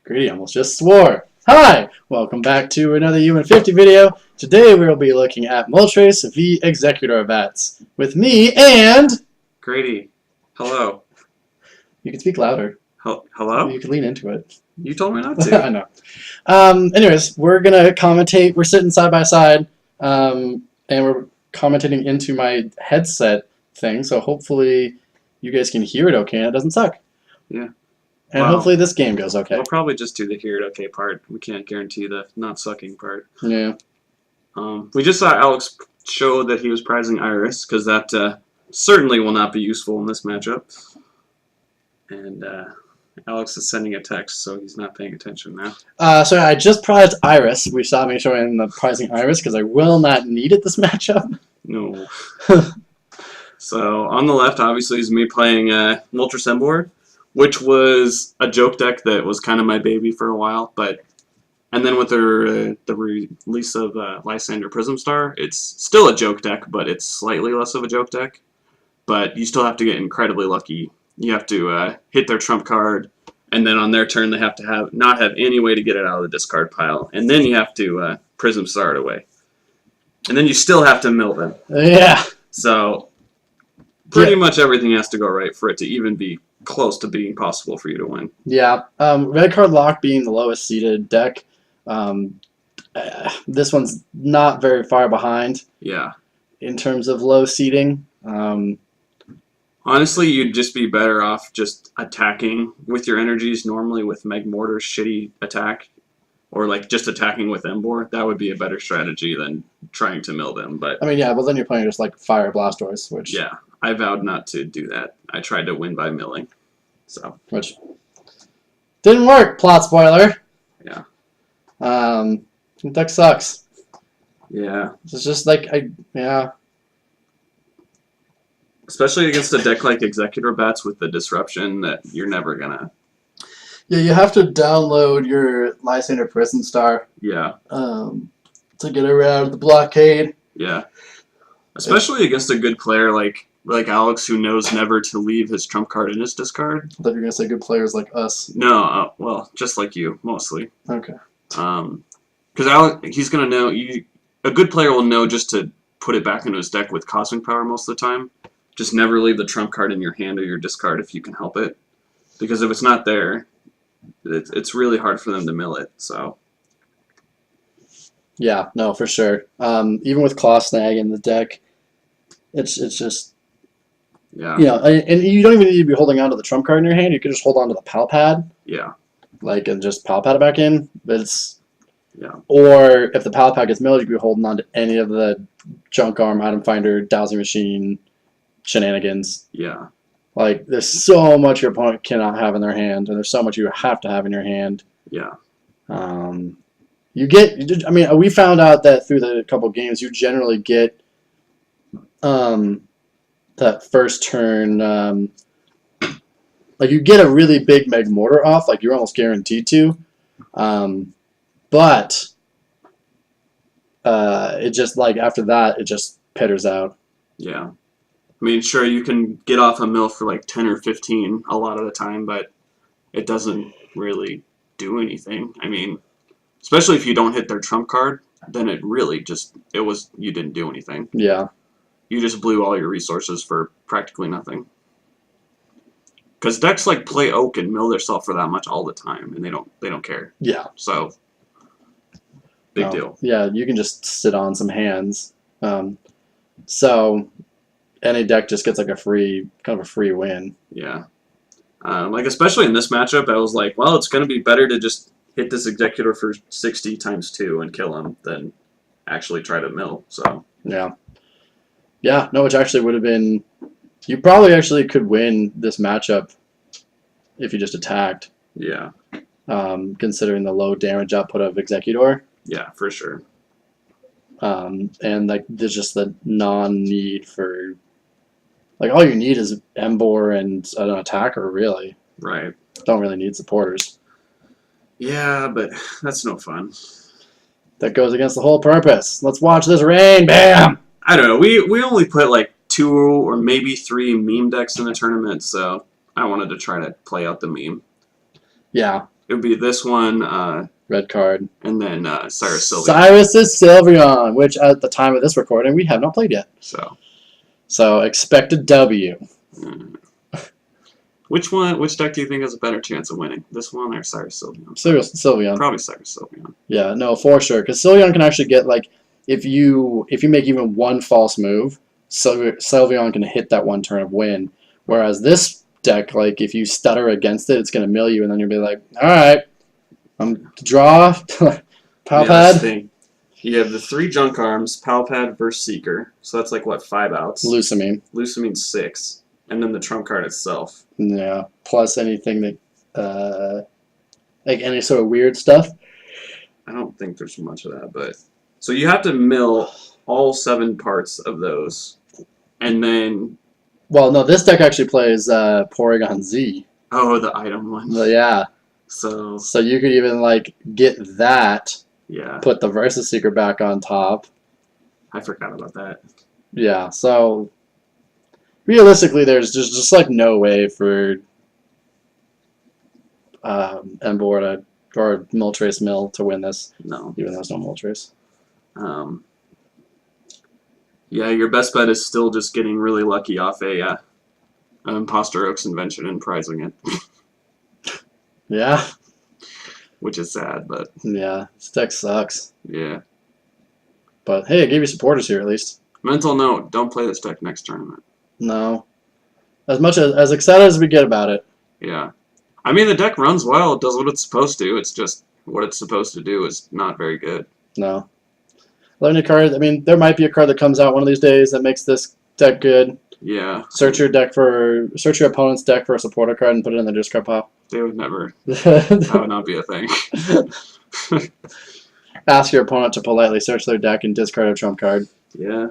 Greedy almost just swore. Hi! Welcome back to another U150 video. Today we will be looking at Moltres v Exeggutor vats with me and... Grady. Hello. You can speak louder. Hello? You can lean into it. You told me not to. I know. Anyways, we're going to commentate. We're sitting side by side, and we're commentating into my headset thing, so hopefully you guys can hear it okay and it doesn't suck. Yeah. And hopefully this game goes okay. We'll probably just do the hear it okay part. We can't guarantee the not sucking part. Yeah. We just saw Alex show that he was prizing Iris, because that certainly will not be useful in this matchup. And Alex is sending a text, so he's not paying attention now. So I just prized Iris. We saw me showing the prizing Iris because I will not need it this matchup. No. So on the left, obviously, is me playing Moltres, which was a joke deck that was kind of my baby for a while, and then with the release of Lysander Prism Star, it's still a joke deck, but it's slightly less of a joke deck. But you still have to get incredibly lucky. You have to hit their trump card, and then on their turn they have to not have any way to get it out of the discard pile, and then you have to Prism Star it away, and then you still have to mill them. Yeah. So pretty much everything has to go right for it to even be close to being possible for you to win. Yeah. Red card lock being the lowest seeded deck. This one's not very far behind. Yeah. In terms of low seeding. Honestly, you'd just be better off just attacking with your energies normally with Mortar's shitty attack, or like just attacking with Embor. That would be a better strategy than trying to mill them. But I mean, yeah, well then you're playing just like Fire Blastoise, which yeah, I vowed not to do that. I tried to win by milling, so which didn't work. Plot spoiler. Yeah. Deck sucks. Yeah. It's just like yeah. Especially against a deck like Exeggutor bats with the disruption that you're never gonna. Yeah, you have to download your Lysander Prism Star. Yeah. To get around the blockade. Yeah. Especially against a good player like Alex, who knows never to leave his trump card in his discard. I thought you were gonna say good players like us. No, well, just like you, mostly. Okay. Because Alex, he's gonna know a good player will know just to put it back into his deck with Cosmic Power most of the time. Just never leave the trump card in your hand or your discard if you can help it, because if it's not there, it's really hard for them to mill it. So. Yeah, no, for sure. Even with Claw Snag in the deck, it's just. Yeah. You know, and you don't even need to be holding on to the trump card in your hand. You can just hold on to the Pal Pad. Yeah. And just Pal Pad it back in. But it's. Yeah. Or if the Pal Pad gets milled, you can be holding on to any of the Junk Arm, Item Finder, Dowsing Machine shenanigans. Yeah. Like, there's so much your opponent cannot have in their hand, and there's so much you have to have in your hand. Yeah. You get, I mean, we found out that through the couple games, you generally get that first turn, like, you get a really big Mortar off, like, you're almost guaranteed to. But it just, like, after that, it just pitters out. Yeah. I mean, sure, you can get off a mill for like 10 or 15 a lot of the time, but it doesn't really do anything. I mean, especially if you don't hit their trump card, then it really just, you didn't do anything. Yeah. You just blew all your resources for practically nothing. Because decks like play Oak and mill themselves for that much all the time, and they don't care. Yeah. So, big deal. Yeah, you can just sit on some hands. So any deck just gets like kind of a free win. Yeah. Like, especially in this matchup, I was like, well, it's going to be better to just hit this Exeggutor for 60 times 2 and kill him than actually try to mill. So. Yeah. Yeah, no, which actually would have been... You probably actually could win this matchup if you just attacked. Yeah. Considering the low damage output of Exeggutor. Yeah, for sure. And like there's just the non-need for... Like, all you need is Embor and an attacker, really. Right. Don't really need supporters. Yeah, but that's no fun. That goes against the whole purpose. Let's watch this rain. Bam! I don't know. We only put like 2 or maybe 3 meme decks in the tournament, so I wanted to try to play out the meme. Yeah. It would be this one, Red card. and then Cyrus Sylveon. Cyrus's Sylveon, which at the time of this recording we have not played yet. So expect a W. Which deck do you think has a better chance of winning? This one or Cyrus Sylveon? Sylveon. Probably Cyrus Sylveon. Yeah, no, for sure. Because Sylveon can actually get, like, if you make even one false move, Sylveon can hit that one turn of win. Whereas this deck, like, if you stutter against it, it's going to mill you, and then you'll be like, alright, draw, Palpad. You have the 3 Junk Arms, Palpad versus Seeker. So that's like, what, 5 outs? Lusamine 6. And then the trump card itself. Yeah, plus anything that, like any sort of weird stuff. I don't think there's much of that, but... So you have to mill all 7 parts of those, and then... Well, no, this deck actually plays Porygon Z. Oh, the item one. But yeah. So you could even, like, get that, put the Versus Seeker back on top. I forgot about that. Yeah, so... Realistically, there's just like no way for Emboar or Moltres Mill to win this. No. Even though there's no Moltres. Yeah, your best bet is still just getting really lucky off a Imposter Oak's invention and prizing it. Yeah. Which is sad, but... Yeah, this deck sucks. Yeah. But hey, it gave you supporters here at least. Mental note, don't play this deck next tournament. No. As excited as we get about it. Yeah. I mean, the deck runs well. It does what it's supposed to. It's just what it's supposed to do is not very good. No. Learning card, I mean, there might be a card that comes out one of these days that makes this deck good. Yeah. Search your opponent's deck for a supporter card and put it in the discard pile. They would never. That would not be a thing. Ask your opponent to politely search their deck and discard a trump card. Yeah.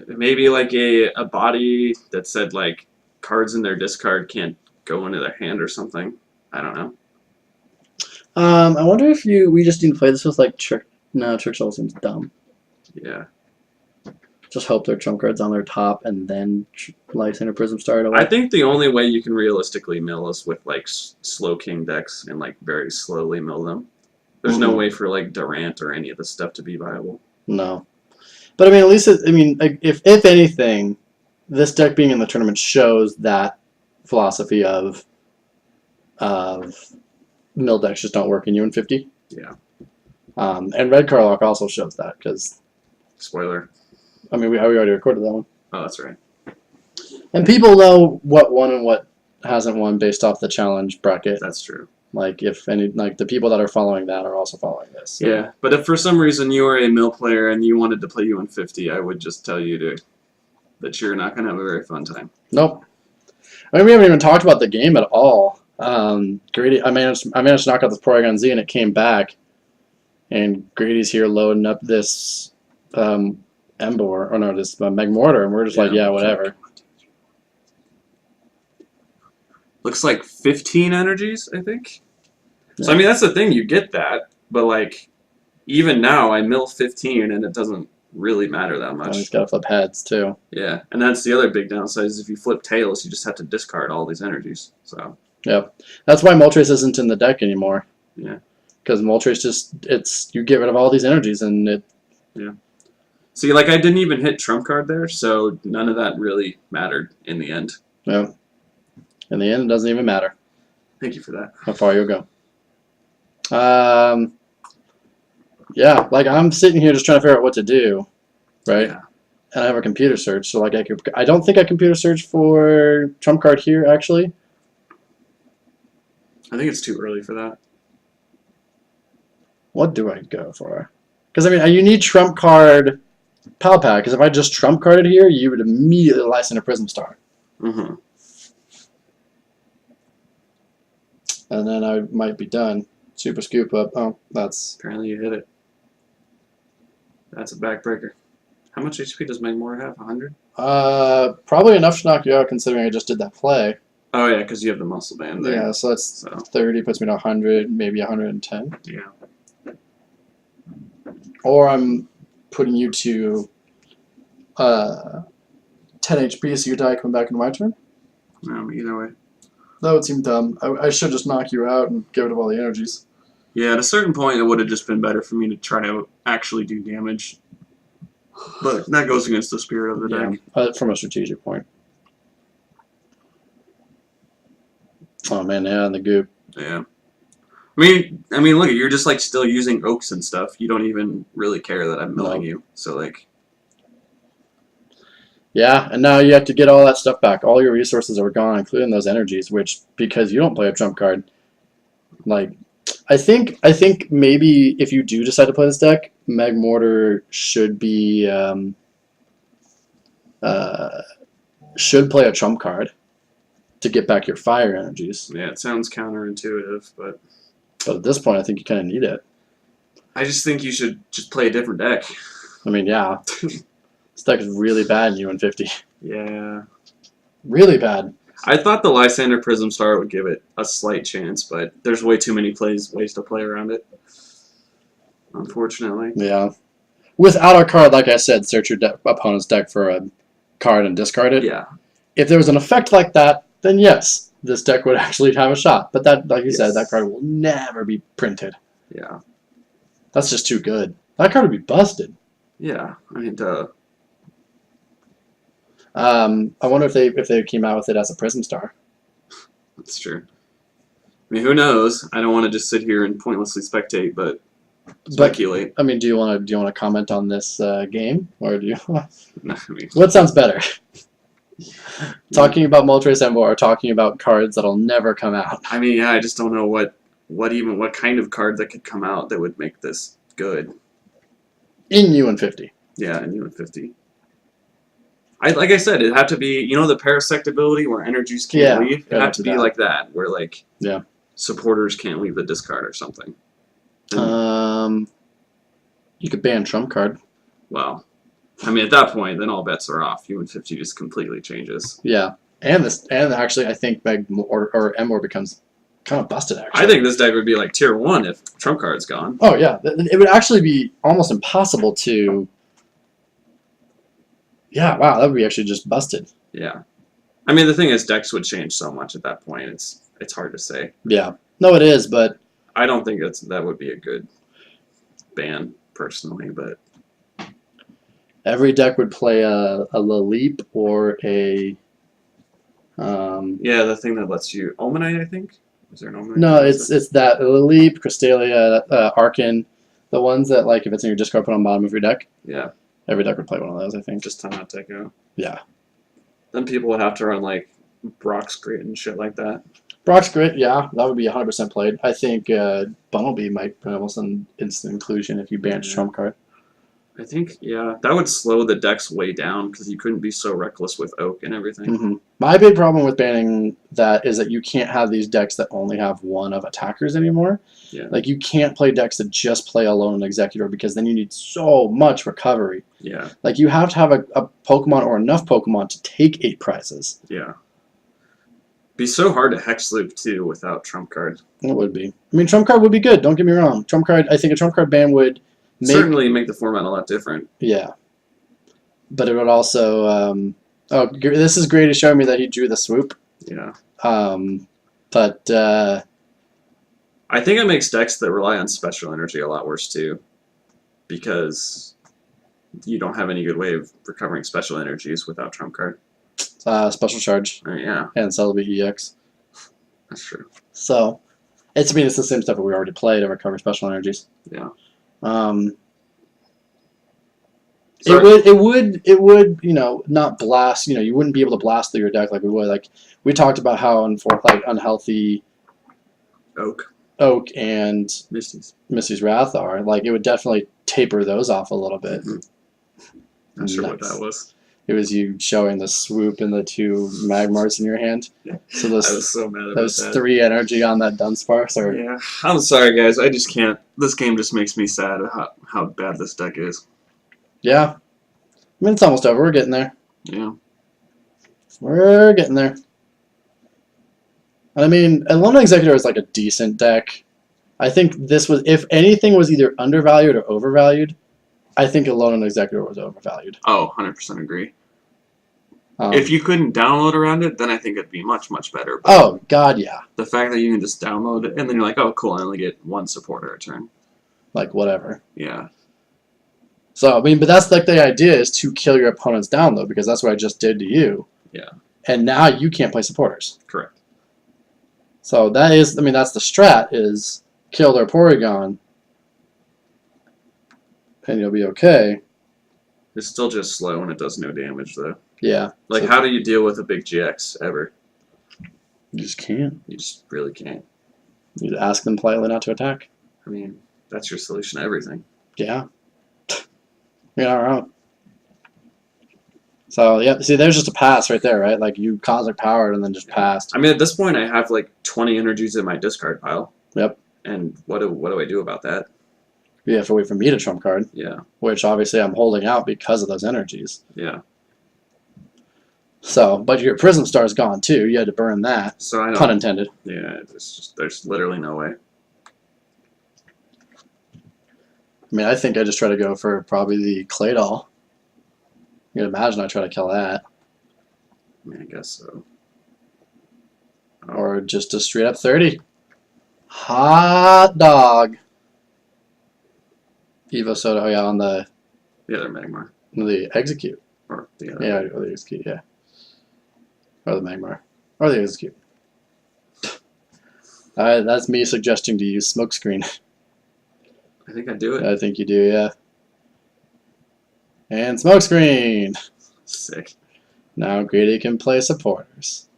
Maybe like a body that said like cards in their discard can't go into their hand or something. I don't know. I wonder if we just need to play this with like Trick. No, Trick Shell seems dumb. Yeah. Just hope their trump cards on their top and then Lysander Prism Star away. I think the only way you can realistically mill is with like slow king decks and like very slowly mill them. There's no way for like Durant or any of this stuff to be viable. No. But I mean, at least if anything, this deck being in the tournament shows that philosophy of mill decks just don't work in U150. Yeah. And Red Carlock also shows that because. Spoiler. I mean, we already recorded that one. Oh, that's right. And people know what won and what hasn't won based off the challenge bracket. That's true. Like if any, like the people that are following that are also following this. So. Yeah, but if for some reason you are a mill player and you wanted to play U150, I would just tell you that you're not going to have a very fun time. Nope. I mean, we haven't even talked about the game at all. Grady, I managed to knock out this Porygon Z and it came back, and Grady's here loading up this this Magmortar, and we're just like, yeah, whatever. Looks like 15 energies, I think. Yeah. So, I mean, that's the thing. You get that. But, like, even now, I mill 15, and it doesn't really matter that much. Oh, he's got to flip heads, too. Yeah. And that's the other big downside is if you flip tails, you just have to discard all these energies. So. Yep. That's why Moltres isn't in the deck anymore. Yeah. Because Moltres just, you get rid of all these energies, and it... Yeah. See, like, I didn't even hit trump card there, so none of that really mattered in the end. Yeah. In the end, it doesn't even matter. Thank you for that. How far you'll go. Yeah, like I'm sitting here just trying to figure out what to do, right? Yeah. And I have a computer search, so like I don't think I computer search for trump card here actually. I think it's too early for that. What do I go for? Because I mean, you need trump card Palpad. Because if I just trump carded here, you would immediately license a Prism Star. Mm-hmm. And then I might be done. Super Scoop Up. Oh, that's... Apparently you hit it. That's a backbreaker. How much HP does Magmortar have? 100? Probably enough to knock you out considering I just did that play. Oh yeah, because you have the muscle band there. Yeah, so that's 30, puts me to 100, maybe 110. Yeah. Or I'm putting you to 10 HP, so you die coming back in my turn. Either way. That would seem dumb. I should just knock you out and get rid of all the energies. Yeah, at a certain point, it would have just been better for me to try to actually do damage. But that goes against the spirit of the deck. From a strategic point. Oh man, yeah, and the goop. Yeah. I mean, look, you're just like still using oaks and stuff. You don't even really care that I'm milling you. So like. Yeah, and now you have to get all that stuff back. All your resources are gone, including those energies. Which, because you don't play a trump card, like, I think maybe if you do decide to play this deck, Magmortar should be should play a trump card to get back your fire energies. Yeah, it sounds counterintuitive, but at this point, I think you kind of need it. I just think you should just play a different deck. I mean, yeah. This deck is really bad in U150. Yeah. Really bad. I thought the Lysander Prism Star would give it a slight chance, but there's way too many ways to play around it. Unfortunately. Yeah. Without a card, like I said, search your opponent's deck for a card and discard it. Yeah. If there was an effect like that, then yes, this deck would actually have a shot. But that, like you said, that card will never be printed. Yeah. That's just too good. That card would be busted. Yeah. I mean, duh. I wonder if they came out with it as a Prism Star. That's true. I mean, who knows? I don't want to just sit here and pointlessly spectate, but speculate. I mean, do you want to comment on this game, or do you? No, I mean, What sounds better? Talking about Moltres Embo or talking about cards that'll never come out? I mean, yeah, I just don't know what kind of card that could come out that would make this good. In U150. Yeah, in U150. Like I said, it'd have to be, you know, the Parasect ability where energies can't leave? It'd have to be like that, where, like, supporters can't leave the discard or something. You could ban Trump card. Well, I mean, at that point, then all bets are off. U150 just completely changes. Yeah. And actually, I think or Emor becomes kind of busted, actually. I think this deck would be, like, tier 1 if Trump card's gone. Oh, yeah. It would actually be almost impossible to... Yeah, wow, that would be actually just busted. Yeah. I mean, the thing is, decks would change so much at that point. It's hard to say. Yeah. No, it is, but... I don't think that would be a good ban, personally, but... Every deck would play a Laleep or a... yeah, the thing that lets you... Omanite, I think? Is there an Omanite? No, it's that. Laleep, Crystalia, Arcan. The ones that, like, if it's in your discard, put on the bottom of your deck. Yeah. Every deck would play one of those, I think. Just time out Techo. Yeah. Then people would have to run, like, Brock's Grit and shit like that. Brock's Grit, yeah, that would be 100% played. I think Bumblebee might be almost an instant inclusion if you banned Trump card. I think, yeah, that would slow the decks way down because you couldn't be so reckless with Oak and everything. Mm-hmm. My big problem with banning that is that you can't have these decks that only have one of attackers anymore. Yeah. Like, you can't play decks that just play Alone and Exeggutor because then you need so much recovery. Yeah. Like, you have to have a Pokemon or enough Pokemon to take 8 prizes. Yeah. Be so hard to Hex Loop, too, without Trump card. It would be. I mean, Trump card would be good, don't get me wrong. Trump card, I think a Trump card ban would... Certainly make the format a lot different. Yeah. But it would also... oh, this is great. He's showing me that he drew the swoop. Yeah. But... I think it makes decks that rely on special energy a lot worse, too. Because you don't have any good way of recovering special energies without Trump card. Special charge. Yeah. And Celebi EX. That's true. So, it's the same stuff that we already played to recover special energies. Yeah. It would, you know, not blast, you know, you wouldn't be able to blast through your deck like we would. Like, we talked about how unhealthy Oak and Misty's Wrath are. Like, it would definitely taper those off a little bit. Not sure what that was. It was you showing the swoop and the 2 Magmars in your hand. So I was so mad about those that. 3 energy on that Dunsparce are... Yeah, I'm sorry, guys. I just can't. This game just makes me sad how bad this deck is. Yeah. I mean, it's almost over. We're getting there. Yeah. We're getting there. I mean, Alone Exeggutor is like a decent deck. I think this was, if anything was either undervalued or overvalued, I think Alone Exeggutor was overvalued. Oh, 100% agree. If you couldn't download around it, then I think it'd be much, much better. But oh, God, yeah. the fact that you can just download it, and then you're like, oh, cool, I only get one supporter a turn. Like, whatever. Yeah. So, I mean, but that's like the idea is to kill your opponent's download because that's what I just did to you. Yeah. And now you can't play supporters. Correct. So that is, I mean, that's the strat is kill their Porygon and you'll be okay. It's still just slow and it does no damage, though. Yeah. Like, so how do you deal with a big GX ever? you just can't. You just really can't. You ask them politely not to attack. I mean, that's your solution to everything. Yeah. You're not wrong. So, yeah, see, there's just a pass right there, right? Like, you Cosmic Powered and then just passed. I mean, at this point, I have like 20 energies in my discard pile. Yep. And what do I do about that? You have to wait for me to trump card, Yeah. which obviously I'm holding out because of those energies. Yeah. So, but your Prism Star's gone too. You had to burn that. So I don't. Pun intended. Yeah. There's literally no way. I mean, I think I just try to go for probably the Claydol. You can imagine I try to kill that. I mean, I guess so. Or just a straight up 30. Hot dog. Evo Soda, oh yeah, on the other Magmar. Execute. Or the other. Yeah, or the Execute, yeah. Or the Magmar. Or the Execute. That's me suggesting to use Smokescreen. I think I do it. I think you do, yeah. And Smokescreen! Sick. Now Grady can play supporters.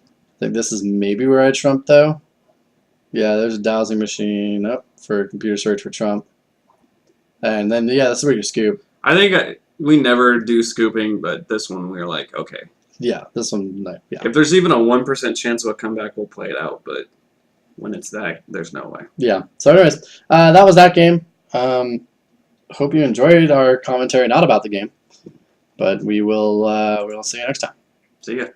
I think this is maybe where I trump, though. Yeah, there's a dowsing machine up for computer search for Trump. And then, yeah, that's where you scoop. I think we never do scooping, but this one we were like, okay. Yeah, this one, like, yeah. If there's even a 1% chance of a comeback, we'll play it out, but when it's that, there's no way. Yeah. So anyways, that was that game. Hope you enjoyed our commentary, not about the game, but we'll see you next time. See ya.